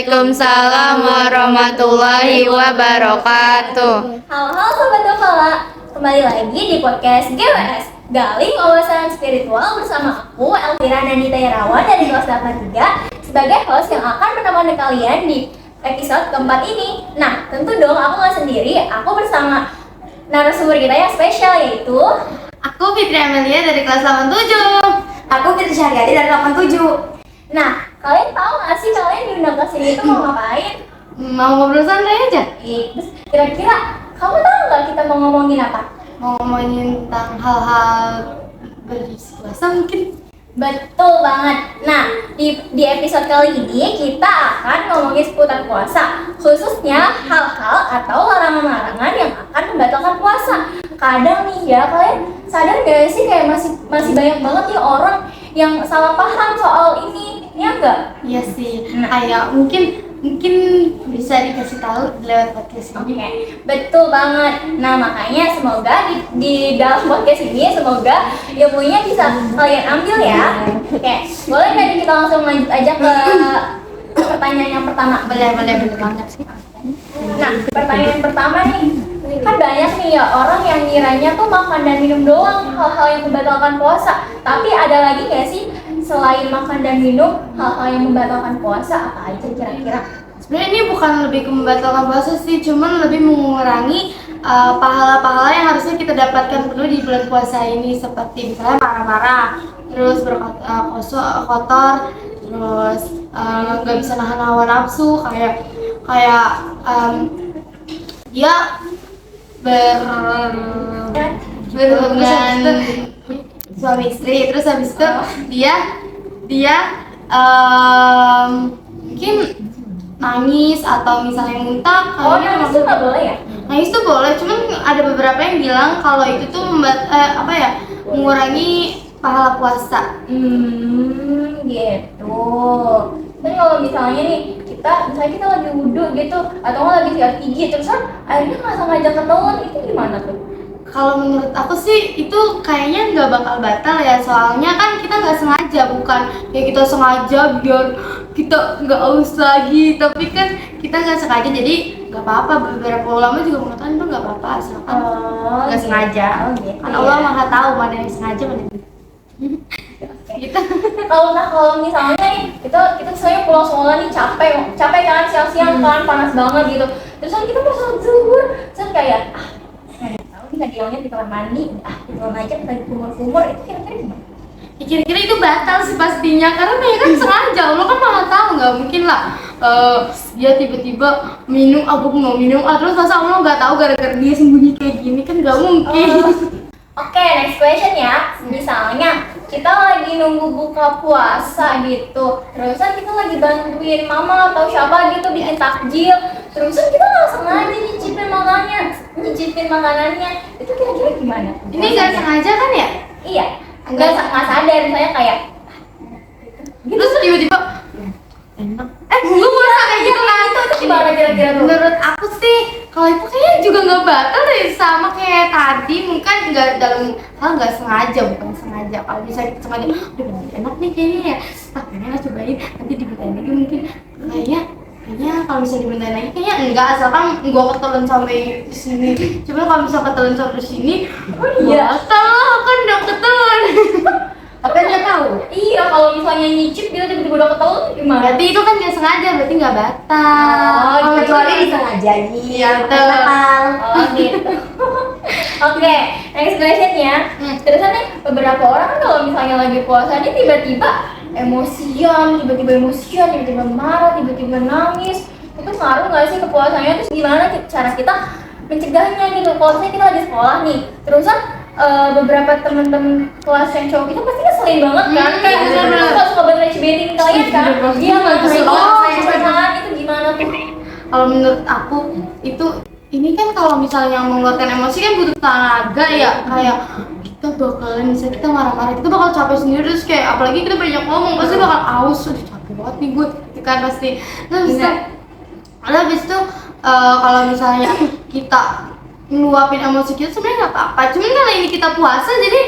Waalaikumsalam warahmatullahi wabarakatuh. Halo Sobat Gafala, kembali lagi di podcast GWS Galing Wawasan Spiritual bersama aku Elvira Nanita Irawan dari kelas 83 sebagai host yang akan menemani kalian di episode keempat ini. Nah, tentu dong aku nggak sendiri, aku bersama narasumber kita yang spesial yaitu Aku Fitri Amelia dari kelas 87. Aku Fitri Syariati dari 87. Nah, kalian tahu nggak sih kalian diundang ke sini itu mau ngapain? Mau ngobrol santai aja? Terus kira-kira kamu tahu nggak kita mau ngomongin apa? Mau ngomongin tentang hal-hal berpuasa mungkin? Betul banget. Nah, di episode kali ini kita akan ngomongin seputar puasa, khususnya hal-hal atau larangan-larangan yang akan membatalkan puasa. Kadang nih ya, kalian sadar gak sih kayak masih banyak banget ya orang yang salah paham soal ini, ya enggak? Iya sih. Kayak mungkin bisa dikasih tahu lewat podcast ini. Oke, betul banget. Nah, makanya semoga di dalam podcast ini semoga ilmunya bisa kalian ambil ya. Oke, boleh nggak kita langsung lanjut aja ke pertanyaan yang pertama? Boleh banget sih. Nah, pertanyaan pertama nih, kan banyak nih ya orang yang ngiranya tuh makan dan minum doang hal-hal yang membatalkan puasa. Tapi ada lagi nggak sih selain makan dan minum hal-hal yang membatalkan puasa, apa aja kira-kira? Sebenarnya ini bukan lebih ke membatalkan puasa sih, cuman lebih mengurangi pahala-pahala yang harusnya kita dapatkan penuh di bulan puasa ini, seperti misalnya marah-marah, terus kotor, terus nggak bisa nahan hawa nafsu, kayak dia berhubungan suami istri, terus habis itu dia mungkin nangis atau misalnya muntah. Oh, nangis tuh nggak boleh ya? Nangis tuh boleh, cuman ada beberapa yang bilang kalau itu tuh mengurangi pahala puasa. Gitu. Tapi kalau misalnya nih kita lagi wudhu gitu atau nggak lagi sikat gigi terus akhirnya nggak sengaja ketelan, itu gimana tuh? Kalau menurut aku sih itu kayaknya nggak bakal batal ya, soalnya kan kita nggak sengaja, bukan kayak kita sengaja biar kita nggak aus lagi, tapi kan kita nggak sengaja, jadi nggak apa-apa. Beberapa ulama juga mengatakan itu nggak apa-apa asalkan nggak sengaja. Gitu, kan Allah maha tahu mana yang sengaja mana yang tidak. Gitu. Kalau misalnya nih kita misalnya pulang sekolah nih capek kan, siang-siang kan panas banget gitu, terus kan kita mau sholat zuhur, terus kayak tahu nih dialognya di kamar mandi, kita aja kita kumur-kumur, itu kira-kira gimana? Ya, kira-kira itu batal sih pastinya, karena dia kan sengaja. Allah kan maha tahu, nggak mungkin lah dia tiba-tiba minum, aku mau minum, terus masa Allah nggak tahu gara-gara dia sembunyi kayak gini, kan nggak mungkin. Oke, next question ya. Misalnya kita lagi nunggu buka puasa gitu, terusan kita lagi bantuin mama atau siapa gitu bikin takjil, terusan kita nggak sengaja nyicipin makanannya, itu kira-kira gimana? Ini nggak sengaja kan ya? Iya, nggak sadar, misalnya kayak Terus tiba-tiba enak. Gue puasa kayak gitu kan? itu gimana kira-kira tuh? Menurut aku sih, kalau itu kayaknya juga nggak batal deh, sama kayak tadi, mungkin nggak dalam hal nggak sengaja, bukan sengaja. Kalau misalnya kita sengaja, bener enak nih kayaknya ya, pengen lah cobain, nanti dimintain lagi mungkin. Kayaknya kalau misalnya dimintain lagi, kayaknya enggak, asalkan gua ketelan sampai sini. Cuma kalau misalnya ketelan sampai sini, batal kan udah ketelan. Tapi dia tahu. Iya, kalau misalnya nyicip dia tiba-tiba udah ketelan gimana? Berarti itu kan nggak sengaja, berarti nggak batal. Oh, Kecuali disengajain. Iya, betul. Batal. Oh gitu. Oke, next question ya. Terus nih beberapa orang kan kalau misalnya lagi puasa dia tiba-tiba emosian, tiba-tiba marah, tiba-tiba nangis. Itu ngaruh nggak sih ke puasanya? Terus gimana cara kita mencegahnya gitu? Kalau misalnya kita lagi sekolah nih, terusan beberapa teman-teman kelas yang cowok kita pasti ngeselin banget kan? Kayak suka banget rage baiting kalian kan? Iya, itu gimana tuh? Kalau menurut aku itu, ini kan kalau misalnya mengeluarkan emosi kan butuh tenaga ya, kayak kita bakalan, misalnya kita marah-marah, kita bakal capek sendiri, terus kayak apalagi kita banyak ngomong, pasti bakal aus, udah capek banget nih gue, gitu kan pasti. Habis itu kalau misalnya kita ngeluapin emosi kita sebenarnya nggak apa-apa, cuman kalau ini kita puasa jadi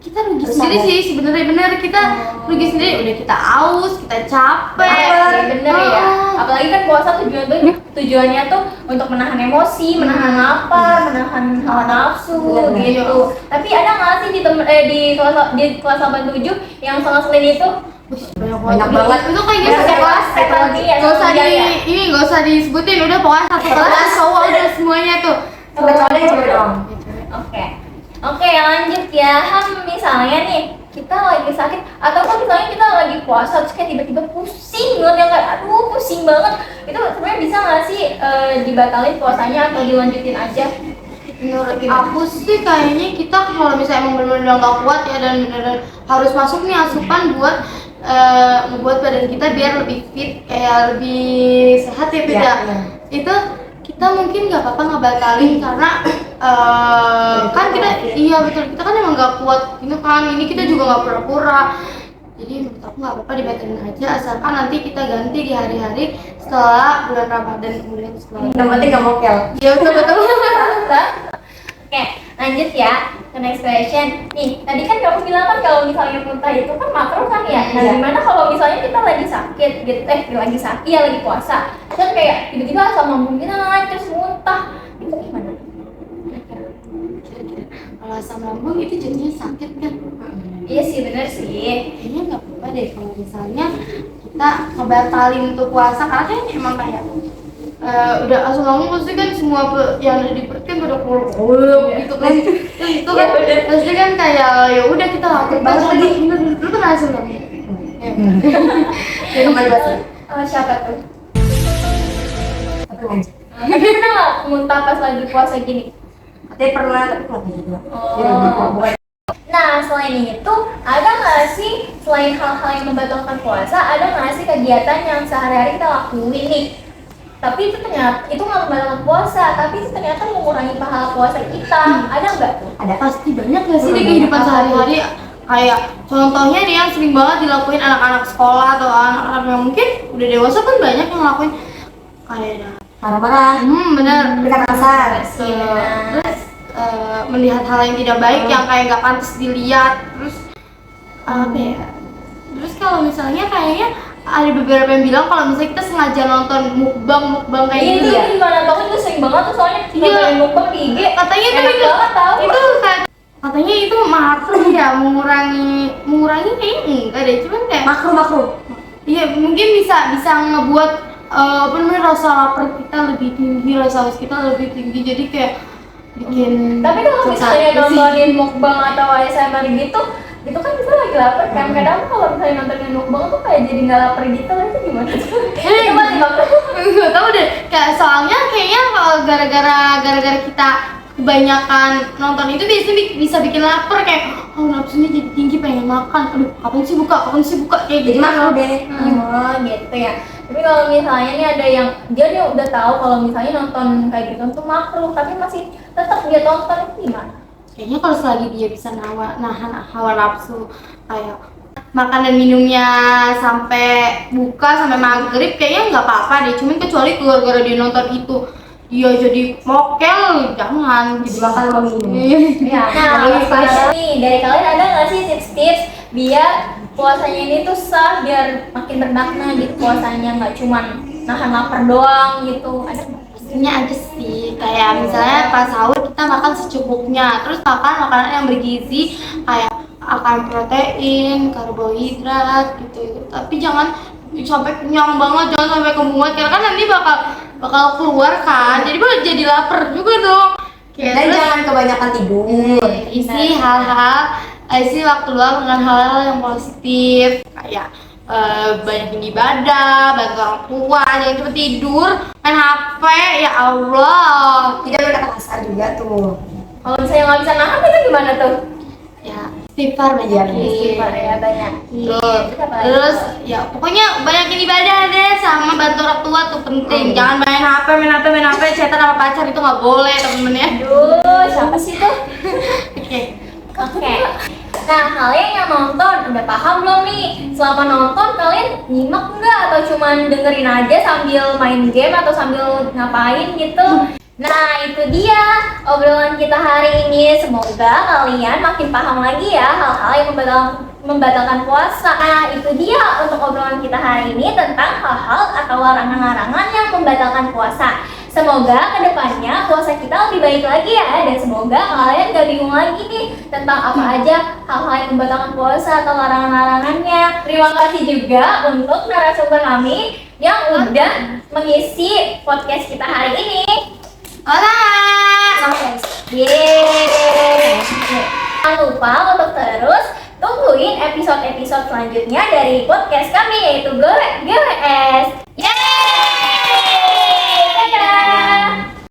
kita rugi Terus sendiri ada- sih sebenarnya, bener kita rugi sendiri, udah kita aus, kita capek. Iya, bener ya. Oh. Apalagi kan puasa tujuannya tuh untuk menahan emosi, menahan lapar, menahan hawa nafsu Bener, gitu. Tapi ada nggak sih di kelas 87 yang selain itu? Banyak banget. Itu kayak gitu Banyak kelas. banget, lagi ya, Gak usah sama dia ya? ini gak usah disebutin, udah pokoknya satu kelas cowok udah semuanya tuh. Sampai cowoknya juga dong. Oke, lanjut ya. Misalnya nih kita lagi sakit atau kan misalnya kita lagi puasa terus kayak tiba-tiba pusing banget yang kayak aduh pusing banget. Itu sebenarnya bisa nggak sih dibatalin puasanya atau dilanjutin aja? Menurut aku sih kayaknya kita kalau misalnya emang benar-benar nggak kuat ya dan benar-benar harus masuk nih asupan buat ngebuat badan kita biar lebih fit, kayak lebih sehat ya Fit Iya, ya. iya. Itu kita mungkin nggak apa-apa ngebatalin karena kan kita iya betul, kita kan emang nggak kuat ini kan, ini kita juga nggak pura-pura. Jadi menurut aku nggak apa-apa dibatalin aja asalkan nanti kita ganti di hari-hari setelah bulan Ramadan kemudian setelah. Yang penting nggak mokel. Iya betul betul. Oke, lanjut ya ke next question. Nih, tadi kan kamu bilang kan kalau misalnya muntah itu kan makruh kan ya? Nah, Iya. gimana kalau misalnya kita lagi sakit gitu, lagi sakit, ya lagi puasa, terus kayak tiba-tiba asam lambung kita naik terus muntah, itu gimana? Kalau asam lambung itu jadinya sakit kan? Iya sih, bener sih. Kayaknya nggak apa-apa deh kalau misalnya kita ngebatalin untuk puasa karena kan emang kayak udah asam lambung pasti kan semua yang ada di perut kan udah keluar gitu kan. Terus itu kan pasti kan kayak ya udah kita lapar banget lagi. Lu pernah asam lambung? Jadi kembali bahasa. Siapa tuh? Tapi lanjut. Tapi pernah nggak muntah pas lagi puasa gini? Katanya pernah tapi kuat juga. Oh. Jadi bukan. Nah, selain itu, ada nggak sih selain hal-hal yang membatalkan puasa, ada nggak sih kegiatan yang sehari-hari kita lakuin nih? Tapi itu ternyata itu nggak membatalkan puasa, tapi itu ternyata mengurangi pahala puasa kita. Ada nggak tuh? Ada Pasti banyak gak sih di kehidupan sehari-hari, kayak contohnya nih yang sering banget dilakuin anak-anak sekolah atau anak-anak yang mungkin udah dewasa kan banyak yang ngelakuin kayak marah-marah. bener. Berkata kasar. Terus melihat hal yang tidak baik yang kayak nggak pantas dilihat, terus apa ya, terus kalau misalnya kayaknya ada beberapa yang bilang kalau misalnya kita sengaja nonton mukbang kayak Iya, gitu itu ya, gimana? Tahu itu sering banget tuh soalnya Iya. nontonin mukbang di IG. katanya itu Enak banget tahu. itu katanya itu makruh ya, mengurangi kayaknya enggak deh, cuman kayak Makruh. iya mungkin bisa ngebuat apa namanya, rasa lapar kita lebih tinggi, rasa haus kita lebih tinggi, jadi kayak bikin Tapi kalau misalnya sakit sih. nontonin mukbang atau ASMR gitu, itu kan kita lagi lapar kan. Kadang kalau misalnya nontonin mukbang tuh kayak jadi nggak lapar gitu, itu gimana tuh? Itu masih lapar. Nggak tahu deh, kayak soalnya kayaknya kalau gara-gara kita kebanyakan nonton itu biasanya bisa bikin lapar, kayak oh nafsunya jadi tinggi pengen makan, aduh kapan sih buka kayak Jadi gitu. makruh deh. Oh gitu ya. Tapi kalau misalnya nih ada yang dia udah tahu kalau misalnya nonton kayak gitu tuh makruh, tapi masih tetap dia tonton, itu gimana? Kayaknya kalau selagi dia bisa nahan hawa nafsu, kayak makan dan minumnya sampai buka sampai maghrib, kayaknya nggak apa-apa deh. Cuman kecuali gara-gara dia nonton itu dia jadi mokel, jangan Jadi makan sama minum. Ya, nah sekarang nih dari kalian ada nggak sih tips-tips biar puasanya ini tuh sah, biar makin bermakna gitu puasanya, nggak cuman nahan lapar doang gitu, ada nggak? Pastinya ada sih, kayak misalnya pas sahur kita makan secukupnya, terus makan makanan yang bergizi kayak akan protein, karbohidrat gitu. Tapi jangan sampai kenyang banget, jangan sampai kemuat, karena kan nanti bakal keluar kan, jadi lapar juga dong. Kayak Dan terus jangan kebanyakan tidur. isi isi waktu luang dengan hal-hal yang positif, kayak banyakin ibadah, bantu orang tua, jangan cuma tidur, main HP, ya Allah. Tidak berkata kasar juga tuh. Kalau misalnya nggak bisa nahan itu gimana tuh? Ya, istighfar banyakin. Istighfar ya banyak. Terus ya pokoknya banyakin ibadah deh, sama bantu orang tua tuh penting. Jangan main HP, chatan sama pacar itu nggak boleh temen-temennya. Aduh, siapa sih tuh? Oke. Oke. Nah, kalian yang nonton udah paham belum nih? Selama nonton kalian nyimak nggak atau cuman dengerin aja sambil main game atau sambil ngapain gitu? Nah, itu dia obrolan kita hari ini. Semoga kalian makin paham lagi ya hal-hal yang membatalkan puasa. Nah, itu dia untuk obrolan kita hari ini tentang hal-hal atau larangan-larangan yang membatalkan puasa. Semoga kedepannya puasa kita lebih baik lagi ya, dan semoga kalian gak bingung lagi nih tentang apa aja hal-hal yang membatalkan puasa atau larangan-larangannya. Terima kasih juga untuk narasumber kami yang udah mengisi podcast kita hari ini. Hola. Sama guys. Yeay. Jangan lupa untuk terus tungguin episode-episode selanjutnya dari podcast kami, yaitu GWS. Yeay.